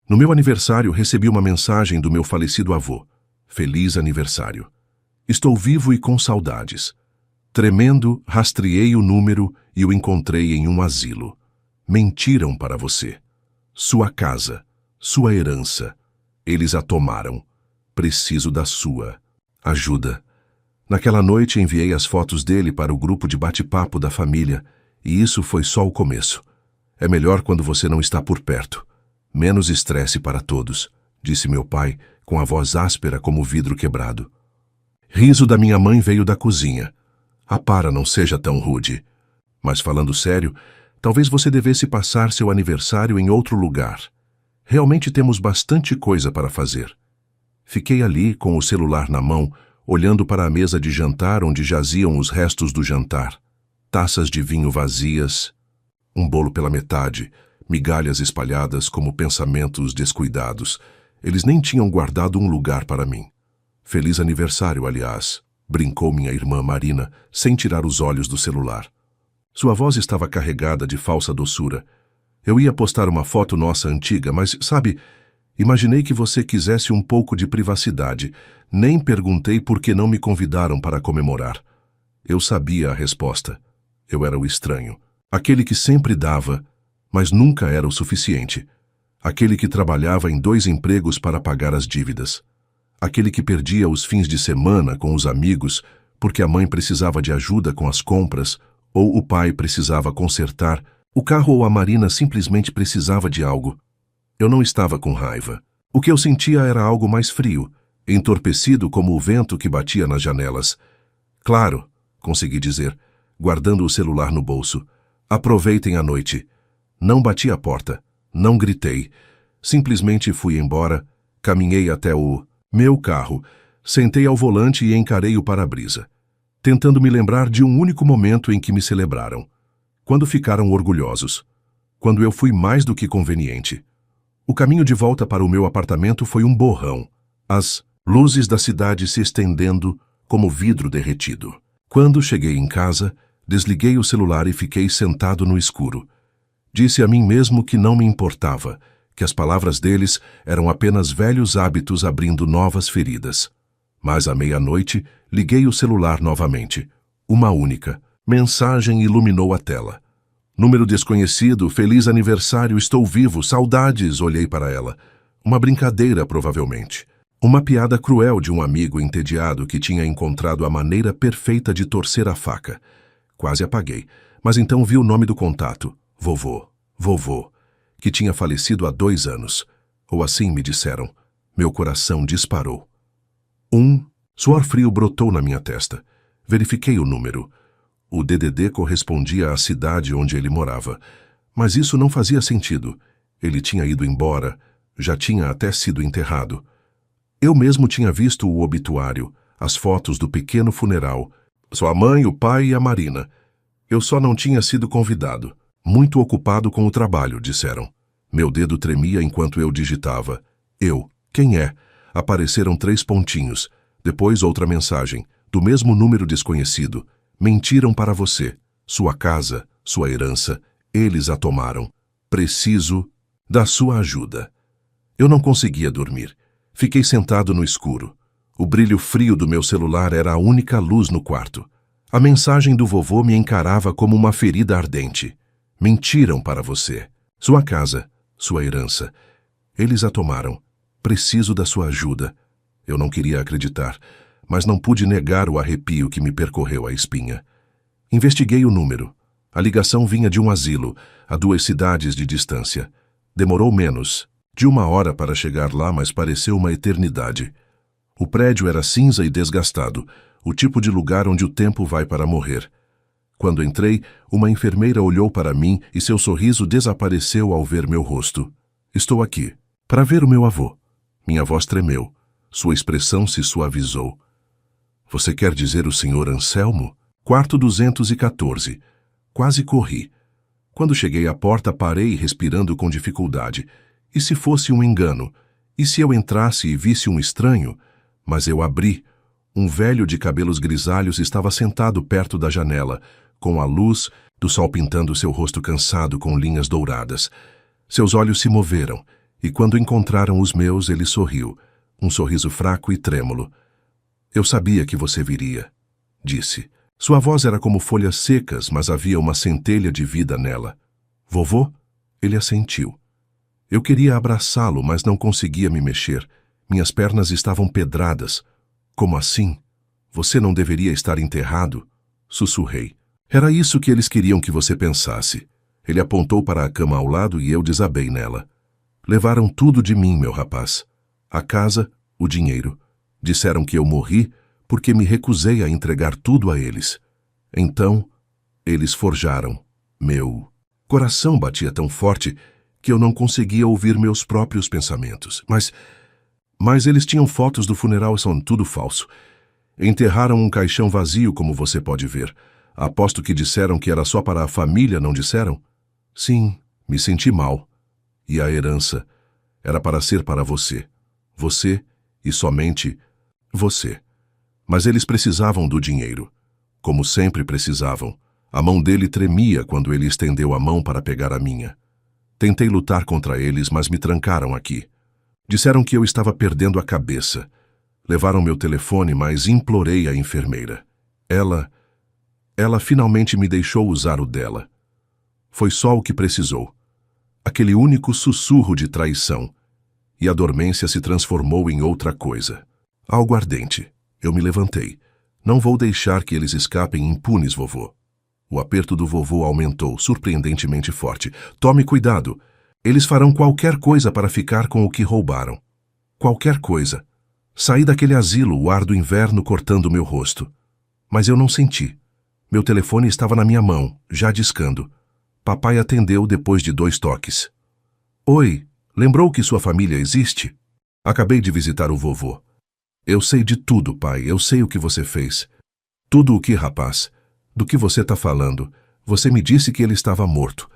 No meu aniversário, recebi uma mensagem do meu falecido avô. Feliz aniversário. Estou vivo e com saudades. Tremendo, rastreei o número e o encontrei em um asilo. Mentiram para você. Sua casa, sua herança. Eles a tomaram. Preciso da sua ajuda. Naquela noite enviei as fotos dele para o grupo de bate-papo da família, e isso foi só o começo. É melhor quando você não está por perto. Menos estresse para todos, disse meu pai, com a voz áspera como vidro quebrado. Riso da minha mãe veio da cozinha. Para, não seja tão rude. Mas falando sério, talvez você devesse passar seu aniversário em outro lugar. Realmente temos bastante coisa para fazer. Fiquei ali, com o celular na mão, olhando para a mesa de jantar onde jaziam os restos do jantar. Taças de vinho vazias, um bolo pela metade, migalhas espalhadas como pensamentos descuidados. Eles nem tinham guardado um lugar para mim. Feliz aniversário, aliás, brincou minha irmã Marina, sem tirar os olhos do celular. Sua voz estava carregada de falsa doçura. Eu ia postar uma foto nossa antiga, mas, sabe, imaginei que você quisesse um pouco de privacidade. Nem perguntei por que não me convidaram para comemorar. Eu sabia a resposta. Eu era o estranho. Aquele que sempre dava, mas nunca era o suficiente. Aquele que trabalhava em 2 empregos para pagar as dívidas. Aquele que perdia os fins de semana com os amigos porque a mãe precisava de ajuda com as compras ou o pai precisava consertar o carro ou a Marina simplesmente precisava de algo. Eu não estava com raiva. O que eu sentia era algo mais frio, entorpecido como o vento que batia nas janelas. Claro, consegui dizer, guardando o celular no bolso. Aproveitem a noite. Não bati a porta, não gritei. Simplesmente fui embora, caminhei até o meu carro, sentei ao volante e encarei o para-brisa, tentando me lembrar de um único momento em que me celebraram. Quando ficaram orgulhosos. Quando eu fui mais do que conveniente. O caminho de volta para o meu apartamento foi um borrão. As luzes da cidade se estendendo como vidro derretido. Quando cheguei em casa, desliguei o celular e fiquei sentado no escuro. Disse a mim mesmo que não me importava, que as palavras deles eram apenas velhos hábitos abrindo novas feridas. Mas à meia-noite, liguei o celular novamente. Uma única mensagem iluminou a tela. Número desconhecido, feliz aniversário, estou vivo, saudades, olhei para ela. Uma brincadeira, provavelmente. Uma piada cruel de um amigo entediado que tinha encontrado a maneira perfeita de torcer a faca. Quase apaguei, mas então vi o nome do contato. Vovô, que tinha falecido há 2 anos. Ou assim me disseram. Meu coração disparou. Suor frio brotou na minha testa. Verifiquei o número. O DDD correspondia à cidade onde ele morava. Mas isso não fazia sentido. Ele tinha ido embora, já tinha até sido enterrado. Eu mesmo tinha visto o obituário, as fotos do pequeno funeral. Sua mãe, o pai e a Marina. Eu só não tinha sido convidado. Muito ocupado com o trabalho, disseram. Meu dedo tremia enquanto eu digitava. Quem é? Apareceram 3 pontinhos. Depois outra mensagem, do mesmo número desconhecido. Mentiram para você. Sua casa, sua herança, eles a tomaram. Preciso da sua ajuda. Eu não conseguia dormir. Fiquei sentado no escuro. O brilho frio do meu celular era a única luz no quarto. A mensagem do vovô me encarava como uma ferida ardente. Mentiram para você. Sua casa, sua herança. Eles a tomaram. Preciso da sua ajuda. Eu não queria acreditar, mas não pude negar o arrepio que me percorreu a espinha. Investiguei o número. A ligação vinha de um asilo, a 2 cidades de distância. Demorou menos, de 1 hora para chegar lá, mas pareceu uma eternidade. O prédio era cinza e desgastado, o tipo de lugar onde o tempo vai para morrer. Quando entrei, uma enfermeira olhou para mim e seu sorriso desapareceu ao ver meu rosto. Estou aqui, para ver o meu avô. Minha voz tremeu. Sua expressão se suavizou. Você quer dizer o Sr. Anselmo? Quarto 214. Quase corri. Quando cheguei à porta, parei respirando com dificuldade. E se fosse um engano? E se eu entrasse e visse um estranho? Mas eu abri. Um velho de cabelos grisalhos estava sentado perto da janela, com a luz do sol pintando seu rosto cansado com linhas douradas. Seus olhos se moveram. E quando encontraram os meus, ele sorriu, um sorriso fraco e trêmulo. Eu sabia que você viria, disse. Sua voz era como folhas secas, mas havia uma centelha de vida nela. Vovô? Ele assentiu. Eu queria abraçá-lo, mas não conseguia me mexer. Minhas pernas estavam pedradas. Como assim? Você não deveria estar enterrado? Sussurrei. Era isso que eles queriam que você pensasse. Ele apontou para a cama ao lado e eu desabei nela. Levaram tudo de mim, meu rapaz. A casa, o dinheiro. Disseram que eu morri porque me recusei a entregar tudo a eles. Então, eles forjaram. Meu coração batia tão forte que eu não conseguia ouvir meus próprios pensamentos. Mas eles tinham fotos do funeral e são tudo falso. Enterraram um caixão vazio, como você pode ver. Aposto que disseram que era só para a família, não disseram? Sim, me senti mal. E a herança era para ser para você. Você e somente você. Mas eles precisavam do dinheiro. Como sempre precisavam. A mão dele tremia quando ele estendeu a mão para pegar a minha. Tentei lutar contra eles, mas me trancaram aqui. Disseram que eu estava perdendo a cabeça. Levaram meu telefone, mas implorei à enfermeira. Ela finalmente me deixou usar o dela. Foi só o que precisou. Aquele único sussurro de traição. E a dormência se transformou em outra coisa. Algo ardente. Eu me levantei. Não vou deixar que eles escapem impunes, vovô. O aperto do vovô aumentou, surpreendentemente forte. Tome cuidado. Eles farão qualquer coisa para ficar com o que roubaram. Qualquer coisa. Saí daquele asilo, o ar do inverno cortando meu rosto. Mas eu não senti. Meu telefone estava na minha mão, já discando. Papai atendeu depois de 2 toques. Oi, lembrou que sua família existe? Acabei de visitar o vovô. Eu sei de tudo, pai, eu sei o que você fez. Tudo o que, rapaz? Do que você está falando? Você me disse que ele estava morto.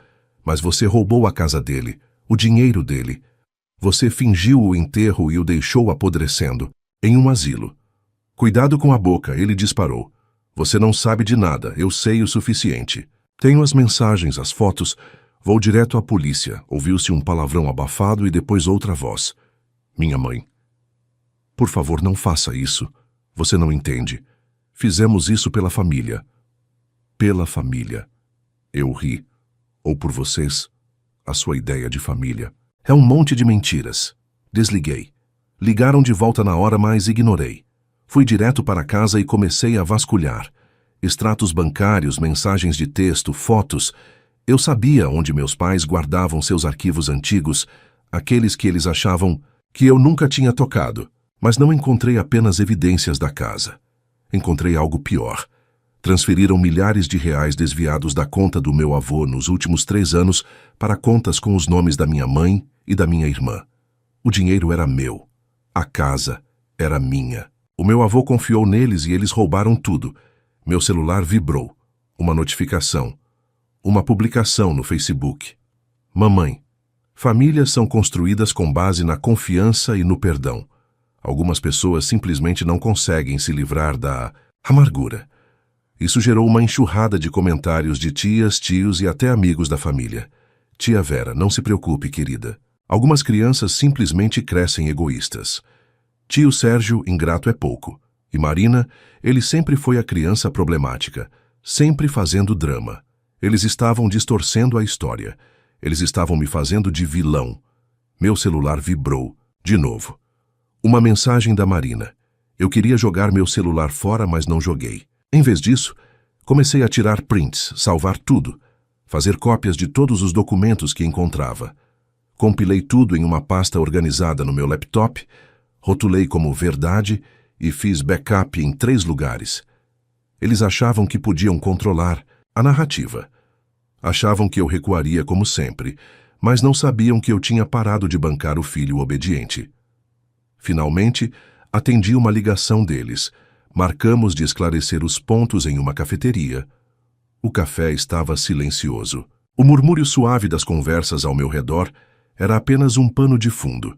Mas você roubou a casa dele, o dinheiro dele. Você fingiu o enterro e o deixou apodrecendo, em um asilo. Cuidado com a boca, ele disparou. Você não sabe de nada, eu sei o suficiente. Tenho as mensagens, as fotos. Vou direto à polícia. Ouviu-se um palavrão abafado e depois outra voz. Minha mãe. Por favor, não faça isso. Você não entende. Fizemos isso pela família. Pela família. Eu ri. Ou por vocês. A sua ideia de família. É um monte de mentiras. Desliguei. Ligaram de volta na hora, mas ignorei. Fui direto para casa e comecei a vasculhar. Extratos bancários, mensagens de texto, fotos. Eu sabia onde meus pais guardavam seus arquivos antigos, aqueles que eles achavam que eu nunca tinha tocado. Mas não encontrei apenas evidências da casa. Encontrei algo pior. Transferiram milhares de reais desviados da conta do meu avô nos últimos 3 anos para contas com os nomes da minha mãe e da minha irmã. O dinheiro era meu. A casa era minha. O meu avô confiou neles e eles roubaram tudo. Meu celular vibrou. Uma notificação. Uma publicação no Facebook. Mamãe. Famílias são construídas com base na confiança e no perdão. Algumas pessoas simplesmente não conseguem se livrar da amargura. Isso gerou uma enxurrada de comentários de tias, tios e até amigos da família. Tia Vera, não se preocupe, querida. Algumas crianças simplesmente crescem egoístas. Tio Sérgio, ingrato é pouco. E Marina, ele sempre foi a criança problemática, sempre fazendo drama. Eles estavam distorcendo a história. Eles estavam me fazendo de vilão. Meu celular vibrou, de novo. Uma mensagem da Marina. Eu queria jogar meu celular fora, mas não joguei. Em vez disso, comecei a tirar prints, salvar tudo, fazer cópias de todos os documentos que encontrava. Compilei tudo em uma pasta organizada no meu laptop, rotulei como verdade e fiz backup em 3 lugares. Eles achavam que podiam controlar a narrativa. Achavam que eu recuaria como sempre, mas não sabiam que eu tinha parado de bancar o filho obediente. Finalmente, atendi uma ligação deles. Marcamos de esclarecer os pontos em uma cafeteria. O café estava silencioso. O murmúrio suave das conversas ao meu redor era apenas um pano de fundo.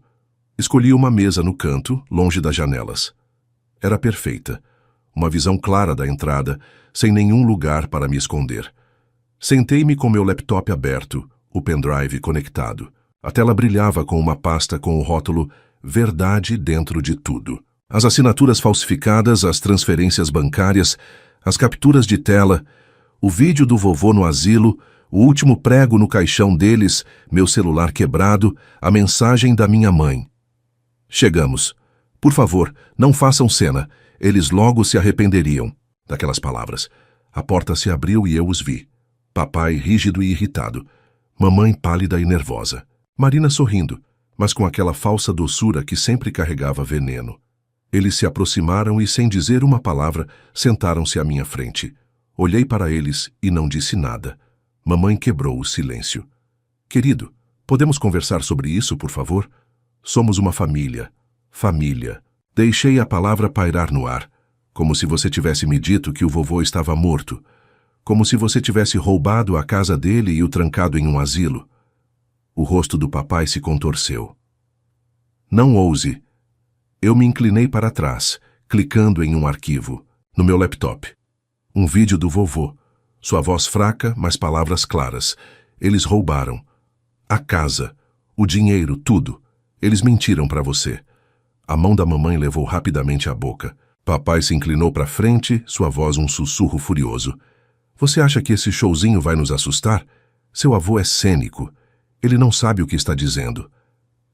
Escolhi uma mesa no canto, longe das janelas. Era perfeita. Uma visão clara da entrada, sem nenhum lugar para me esconder. Sentei-me com meu laptop aberto, o pendrive conectado. A tela brilhava com uma pasta com o rótulo Verdade dentro de tudo. As assinaturas falsificadas, as transferências bancárias, as capturas de tela, o vídeo do vovô no asilo, o último prego no caixão deles, meu celular quebrado, a mensagem da minha mãe. Chegamos. Por favor, não façam cena. Eles logo se arrependeriam. Daquelas palavras. A porta se abriu e eu os vi. Papai rígido e irritado. Mamãe pálida e nervosa. Marina sorrindo, mas com aquela falsa doçura que sempre carregava veneno. Eles se aproximaram e, sem dizer uma palavra, sentaram-se à minha frente. Olhei para eles e não disse nada. Mamãe quebrou o silêncio. Querido, podemos conversar sobre isso, por favor? Somos uma família. Família. Deixei a palavra pairar no ar, como se você tivesse me dito que o vovô estava morto, como se você tivesse roubado a casa dele e o trancado em um asilo. O rosto do papai se contorceu. Não ouse. Eu me inclinei para trás, clicando em um arquivo, no meu laptop. Um vídeo do vovô. Sua voz fraca, mas palavras claras. Eles roubaram. A casa, o dinheiro, tudo. Eles mentiram para você. A mão da mamãe levou rapidamente à boca. Papai se inclinou para frente, sua voz um sussurro furioso. Você acha que esse showzinho vai nos assustar? Seu avô é cênico. Ele não sabe o que está dizendo.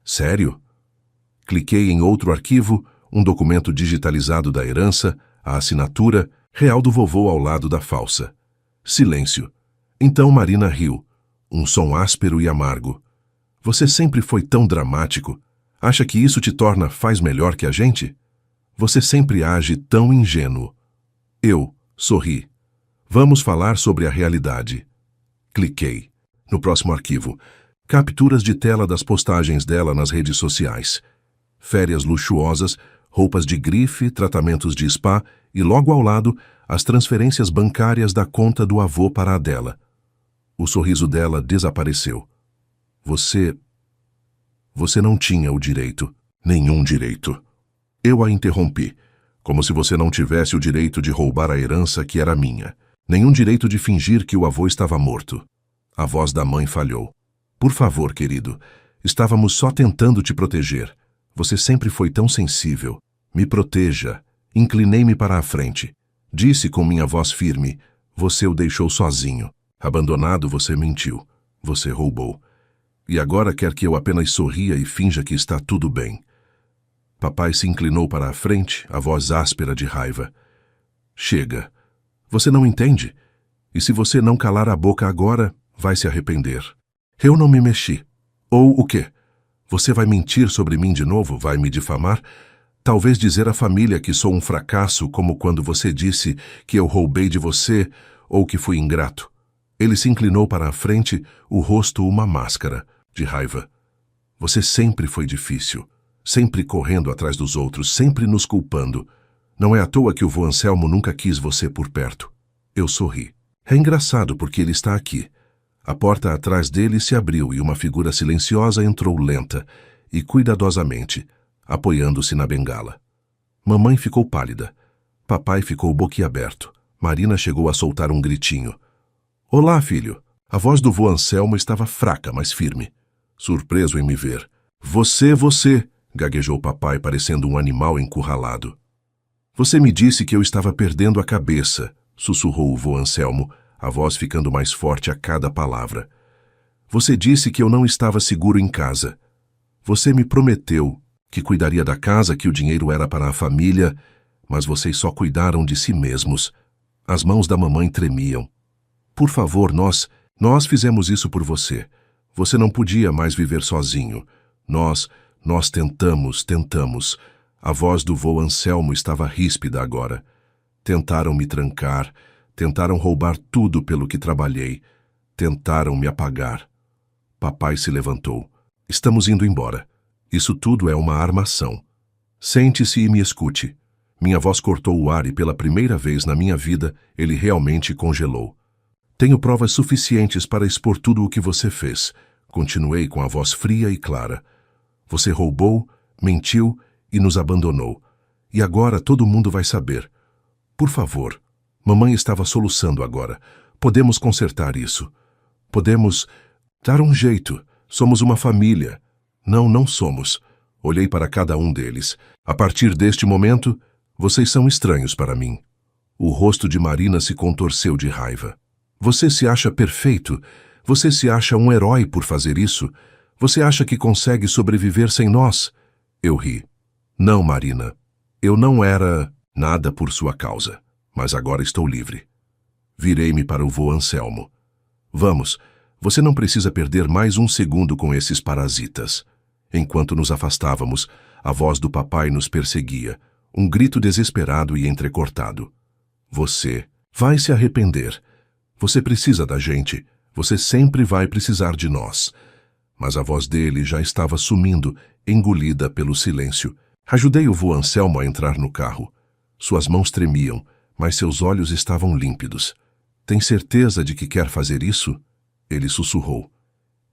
Sério? Cliquei em outro arquivo, um documento digitalizado da herança, a assinatura, real do vovô ao lado da falsa. Silêncio. Então Marina riu, um som áspero e amargo. Você sempre foi tão dramático. Acha que isso te faz melhor que a gente? Você sempre age tão ingênuo. Eu sorri. Vamos falar sobre a realidade. Cliquei. No próximo arquivo. Capturas de tela das postagens dela nas redes sociais. Férias luxuosas, roupas de grife, tratamentos de spa e logo ao lado, as transferências bancárias da conta do avô para a dela. O sorriso dela desapareceu. Você não tinha o direito, nenhum direito. Eu a interrompi, como se você não tivesse o direito de roubar a herança que era minha, nenhum direito de fingir que o avô estava morto. A voz da mãe falhou. Por favor, querido, estávamos só tentando te proteger. Você sempre foi tão sensível. Me proteja. Inclinei-me para a frente. Disse com minha voz firme, você o deixou sozinho. Abandonado, você mentiu. Você roubou. E agora quer que eu apenas sorria e finja que está tudo bem. Papai se inclinou para a frente, a voz áspera de raiva. Chega. Você não entende? E se você não calar a boca agora, vai se arrepender. Eu não me mexi. Ou o quê? Você vai mentir sobre mim de novo? Vai me difamar? Talvez dizer à família que sou um fracasso, como quando você disse que eu roubei de você ou que fui ingrato. Ele se inclinou para a frente, o rosto uma máscara, de raiva. Você sempre foi difícil, sempre correndo atrás dos outros, sempre nos culpando. Não é à toa que o vô Anselmo nunca quis você por perto. Eu sorri. É engraçado porque ele está aqui. A porta atrás dele se abriu e uma figura silenciosa entrou lenta e cuidadosamente, apoiando-se na bengala. Mamãe ficou pálida. Papai ficou boquiaberto. Marina chegou a soltar um gritinho. Olá, filho. A voz do vô Anselmo estava fraca, mas firme. Surpreso em me ver. Você, gaguejou papai, parecendo um animal encurralado. Você me disse que eu estava perdendo a cabeça, sussurrou o vô Anselmo, a voz ficando mais forte a cada palavra. Você disse que eu não estava seguro em casa. Você me prometeu que cuidaria da casa, que o dinheiro era para a família, mas vocês só cuidaram de si mesmos. As mãos da mamãe tremiam. Por favor, nós fizemos isso por você. Você não podia mais viver sozinho. Nós tentamos. A voz do vô Anselmo estava ríspida agora. Tentaram me trancar, tentaram roubar tudo pelo que trabalhei. Tentaram me apagar. Papai se levantou. Estamos indo embora. Isso tudo é uma armação. Sente-se e me escute. Minha voz cortou o ar e pela primeira vez na minha vida ele realmente congelou. Tenho provas suficientes para expor tudo o que você fez. Continuei com a voz fria e clara. Você roubou, mentiu e nos abandonou. E agora todo mundo vai saber. Por favor. Mamãe estava soluçando agora. Podemos consertar isso. Podemos dar um jeito. Somos uma família. Não, não somos. Olhei para cada um deles. A partir deste momento, vocês são estranhos para mim. O rosto de Marina se contorceu de raiva. Você se acha perfeito? Você se acha um herói por fazer isso? Você acha que consegue sobreviver sem nós? Eu ri. Não, Marina. Eu não era nada por sua causa, mas agora estou livre. Virei-me para o vô Anselmo. Vamos, você não precisa perder mais um segundo com esses parasitas. Enquanto nos afastávamos, a voz do papai nos perseguia, um grito desesperado e entrecortado. Você vai se arrepender. Você precisa da gente. Você sempre vai precisar de nós. Mas a voz dele já estava sumindo, engolida pelo silêncio. Ajudei o vô Anselmo a entrar no carro. Suas mãos tremiam, mas seus olhos estavam límpidos. Tem certeza de que quer fazer isso? Ele sussurrou.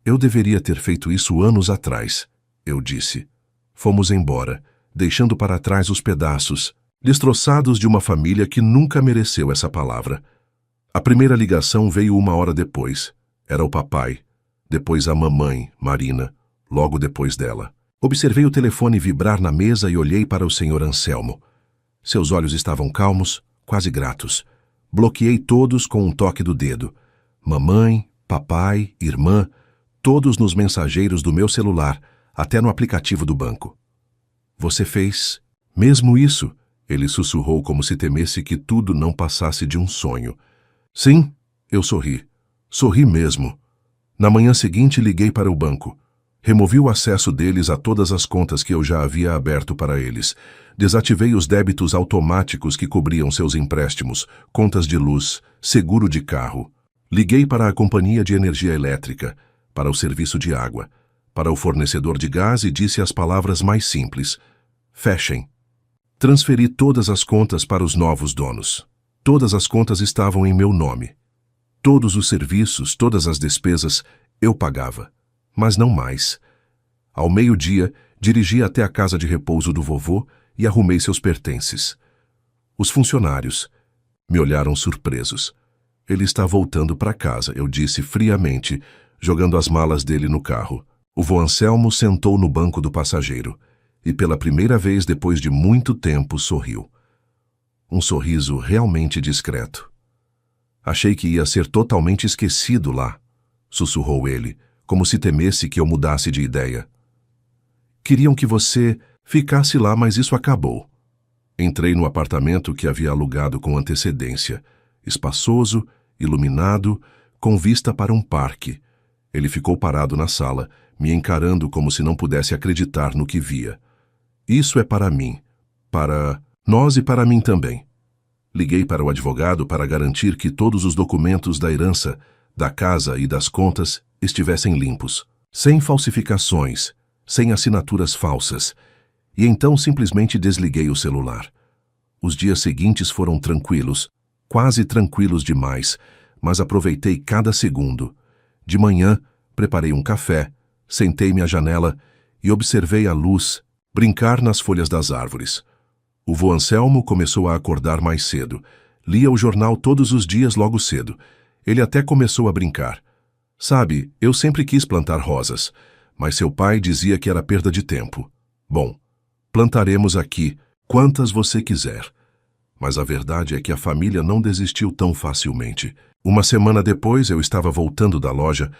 Eu deveria ter feito isso anos atrás, eu disse. Fomos embora, deixando para trás os pedaços, destroçados de uma família que nunca mereceu essa palavra. A primeira ligação veio 1 hora depois. Era o papai. Depois a mamãe, Marina. Logo depois dela. Observei o telefone vibrar na mesa e olhei para o senhor Anselmo. Seus olhos estavam calmos, quase gratos. Bloqueei todos com um toque do dedo. Mamãe, papai, irmã, todos nos mensageiros do meu celular, até no aplicativo do banco. Você fez mesmo isso? Ele sussurrou como se temesse que tudo não passasse de um sonho. Sim, eu sorri. Sorri mesmo. Na manhã seguinte liguei para o banco. Removi o acesso deles a todas as contas que eu já havia aberto para eles. Desativei os débitos automáticos que cobriam seus empréstimos, contas de luz, seguro de carro. Liguei para a companhia de energia elétrica, para o serviço de água, para o fornecedor de gás e disse as palavras mais simples. Fechem. Transferi todas as contas para os novos donos. Todas as contas estavam em meu nome. Todos os serviços, todas as despesas, eu pagava. Mas não mais. Ao meio-dia, dirigi até a casa de repouso do vovô e arrumei seus pertences. Os funcionários me olharam surpresos. Ele está voltando para casa, eu disse friamente, jogando as malas dele no carro. O vô Anselmo sentou no banco do passageiro e pela primeira vez depois de muito tempo sorriu. Um sorriso realmente discreto. Achei que ia ser totalmente esquecido lá, sussurrou ele, como se temesse que eu mudasse de ideia. Queriam que você ficasse lá, mas isso acabou. Entrei no apartamento que havia alugado com antecedência, espaçoso, iluminado, com vista para um parque. Ele ficou parado na sala, me encarando como se não pudesse acreditar no que via. Isso é para mim, para nós e para mim também. Liguei para o advogado para garantir que todos os documentos da herança, da casa e das contas estivessem limpos, sem falsificações, sem assinaturas falsas, e então simplesmente desliguei o celular. Os dias seguintes foram tranquilos, quase tranquilos demais, mas aproveitei cada segundo. De manhã, preparei um café, sentei-me à janela e observei a luz brincar nas folhas das árvores. O vô Anselmo começou a acordar mais cedo. Lia o jornal todos os dias logo cedo. Ele até começou a brincar. Sabe, eu sempre quis plantar rosas, mas seu pai dizia que era perda de tempo. Bom, plantaremos aqui quantas você quiser. Mas a verdade é que a família não desistiu tão facilmente. 1 semana depois, eu estava voltando da loja,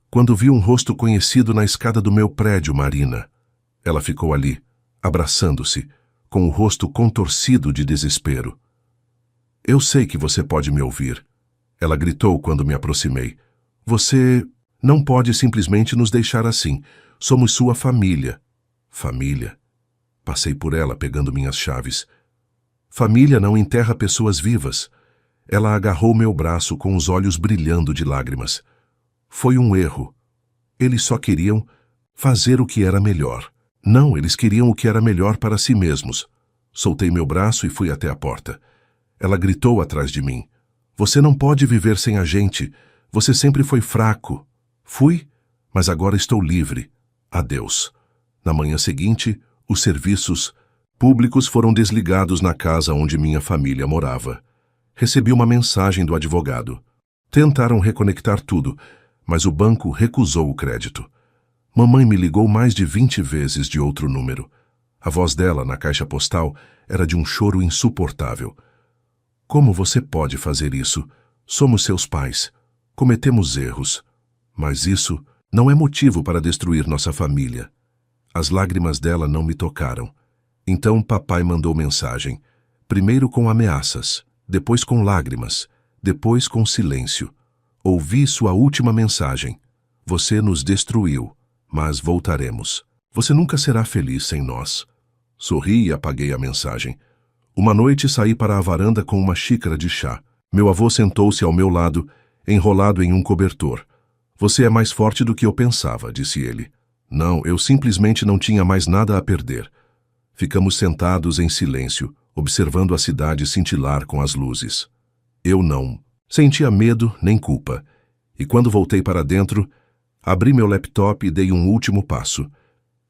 quando vi um rosto conhecido na escada do meu prédio, Marina. Ela ficou ali, abraçando-se, com o rosto contorcido de desespero. Eu sei que você pode me ouvir. Ela gritou quando me aproximei. Você não pode simplesmente nos deixar assim. Somos sua família. Família? Passei por ela pegando minhas chaves. Família não enterra pessoas vivas. Ela agarrou meu braço com os olhos brilhando de lágrimas. Foi um erro. Eles só queriam fazer o que era melhor. Não, eles queriam o que era melhor para si mesmos. Soltei meu braço e fui até a porta. Ela gritou atrás de mim. Você não pode viver sem a gente. Você sempre foi fraco. Fui, mas agora estou livre. Adeus. Na manhã seguinte, os serviços públicos foram desligados na casa onde minha família morava. Recebi uma mensagem do advogado. Tentaram reconectar tudo, mas o banco recusou o crédito. Mamãe me ligou mais de 20 vezes de outro número. A voz dela, na caixa postal, era de um choro insuportável. Como você pode fazer isso? Somos seus pais. Cometemos erros. Mas isso não é motivo para destruir nossa família. As lágrimas dela não me tocaram. Então papai mandou mensagem. Primeiro com ameaças, depois com lágrimas, depois com silêncio. Ouvi sua última mensagem. Você nos destruiu, mas voltaremos. Você nunca será feliz sem nós. Sorri e apaguei a mensagem. Uma noite saí para a varanda com uma xícara de chá. Meu avô sentou-se ao meu lado, enrolado em um cobertor. Você é mais forte do que eu pensava, disse ele. Não, eu simplesmente não tinha mais nada a perder. Ficamos sentados em silêncio, observando a cidade cintilar com as luzes. Eu não sentia medo nem culpa. E quando voltei para dentro, abri meu laptop e dei um último passo.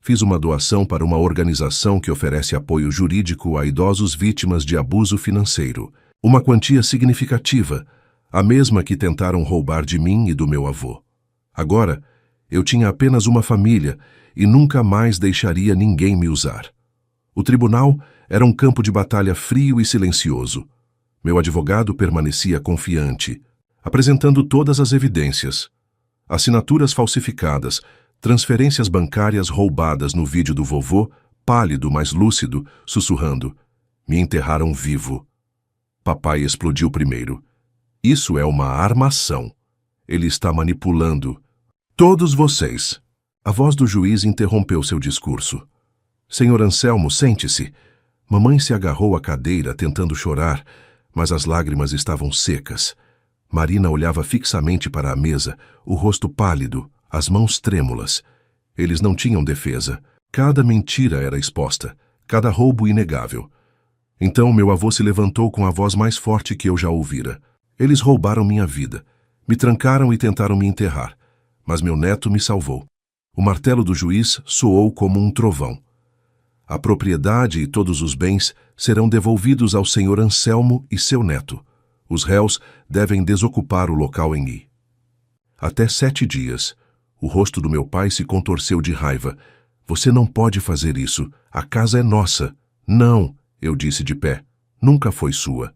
Fiz uma doação para uma organização que oferece apoio jurídico a idosos vítimas de abuso financeiro. Uma quantia significativa, a mesma que tentaram roubar de mim e do meu avô. Agora, eu tinha apenas uma família e nunca mais deixaria ninguém me usar. O tribunal era um campo de batalha frio e silencioso. Meu advogado permanecia confiante, apresentando todas as evidências. Assinaturas falsificadas, transferências bancárias roubadas no vídeo do vovô, pálido, mas lúcido, sussurrando. Me enterraram vivo. Papai explodiu primeiro. Isso é uma armação. Ele está manipulando. Todos vocês. A voz do juiz interrompeu seu discurso. Senhor Anselmo, sente-se. Mamãe se agarrou à cadeira, tentando chorar, mas as lágrimas estavam secas. Marina olhava fixamente para a mesa, o rosto pálido, as mãos trêmulas. Eles não tinham defesa. Cada mentira era exposta, cada roubo inegável. Então meu avô se levantou com a voz mais forte que eu já ouvira. Eles roubaram minha vida. Me trancaram e tentaram me enterrar. Mas meu neto me salvou. O martelo do juiz soou como um trovão. A propriedade e todos os bens serão devolvidos ao senhor Anselmo e seu neto. Os réus devem desocupar o local em I. Até 7 dias. O rosto do meu pai se contorceu de raiva. Você não pode fazer isso. A casa é nossa. Não, eu disse de pé. Nunca foi sua.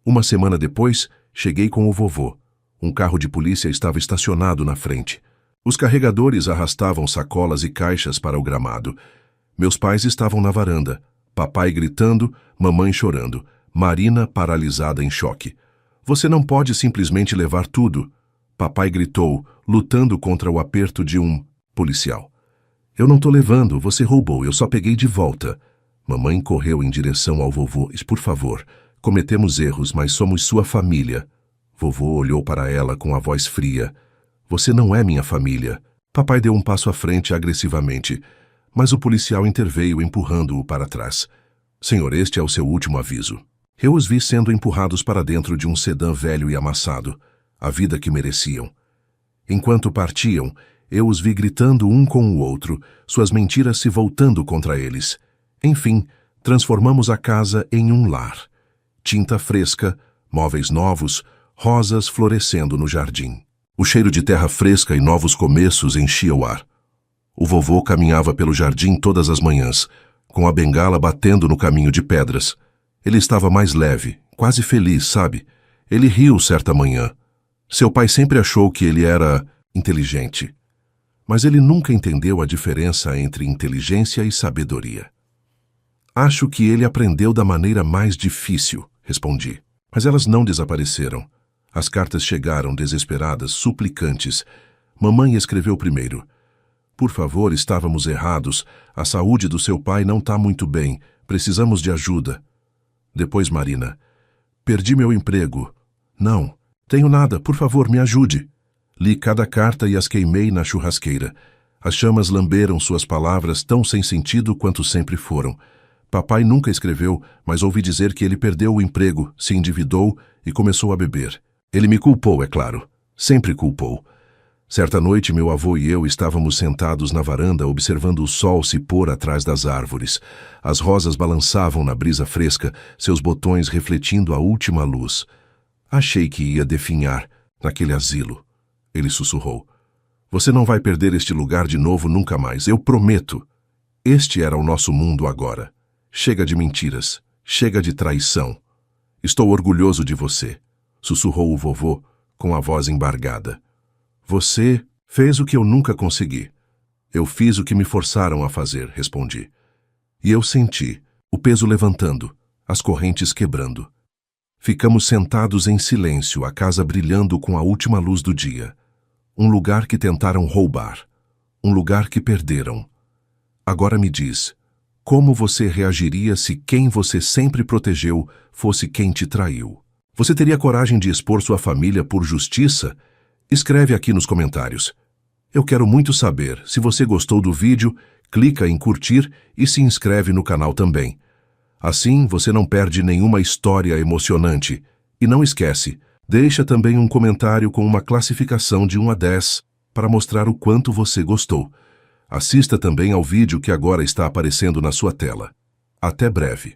Uma semana depois, cheguei com o vovô. Um carro de polícia estava estacionado na frente. Os carregadores arrastavam sacolas e caixas para o gramado. Meus pais estavam na varanda. Papai gritando, mamãe chorando. Marina paralisada em choque. Você não pode simplesmente levar tudo. Papai gritou, lutando contra o aperto de um policial. Eu não tô levando, você roubou, eu só peguei de volta. Mamãe correu em direção ao vovô. Por favor, cometemos erros, mas somos sua família. Vovô olhou para ela com a voz fria. Você não é minha família. Papai deu um passo à frente agressivamente, mas o policial interveio empurrando-o para trás. Senhor, este é o seu último aviso. Eu os vi sendo empurrados para dentro de um sedã velho e amassado, a vida que mereciam. Enquanto partiam, eu os vi gritando um com o outro, suas mentiras se voltando contra eles. Enfim, transformamos a casa em um lar. Tinta fresca, móveis novos, rosas florescendo no jardim. O cheiro de terra fresca e novos começos enchia o ar. O vovô caminhava pelo jardim todas as manhãs, com a bengala batendo no caminho de pedras. Ele estava mais leve, quase feliz, sabe? Ele riu certa manhã. Seu pai sempre achou que ele era inteligente. Mas ele nunca entendeu a diferença entre inteligência e sabedoria. Acho que ele aprendeu da maneira mais difícil, respondi. Mas elas não desapareceram. As cartas chegaram desesperadas, suplicantes. Mamãe escreveu primeiro. Por favor, estávamos errados. A saúde do seu pai não está muito bem. Precisamos de ajuda. Depois Marina. Perdi meu emprego. Não, tenho nada. Por favor, me ajude. Li cada carta e as queimei na churrasqueira. As chamas lamberam suas palavras tão sem sentido quanto sempre foram. Papai nunca escreveu, mas ouvi dizer que ele perdeu o emprego, se endividou e começou a beber. Ele me culpou, é claro. Sempre culpou. Certa noite, meu avô e eu estávamos sentados na varanda observando o sol se pôr atrás das árvores. As rosas balançavam na brisa fresca, seus botões refletindo a última luz. Achei que ia definhar naquele asilo. Ele sussurrou. Você não vai perder este lugar de novo nunca mais, eu prometo. Este era o nosso mundo agora. Chega de mentiras, chega de traição. Estou orgulhoso de você, sussurrou o vovô com a voz embargada. Você fez o que eu nunca consegui. Eu fiz o que me forçaram a fazer, respondi. E eu senti o peso levantando, as correntes quebrando. Ficamos sentados em silêncio, a casa brilhando com a última luz do dia. Um lugar que tentaram roubar. Um lugar que perderam. Agora me diz, como você reagiria se quem você sempre protegeu fosse quem te traiu? Você teria coragem de expor sua família por justiça? Escreve aqui nos comentários. Eu quero muito saber. Se você gostou do vídeo, clica em curtir e se inscreve no canal também. Assim, você não perde nenhuma história emocionante. E não esquece, deixa também um comentário com uma classificação de 1 a 10 para mostrar o quanto você gostou. Assista também ao vídeo que agora está aparecendo na sua tela. Até breve.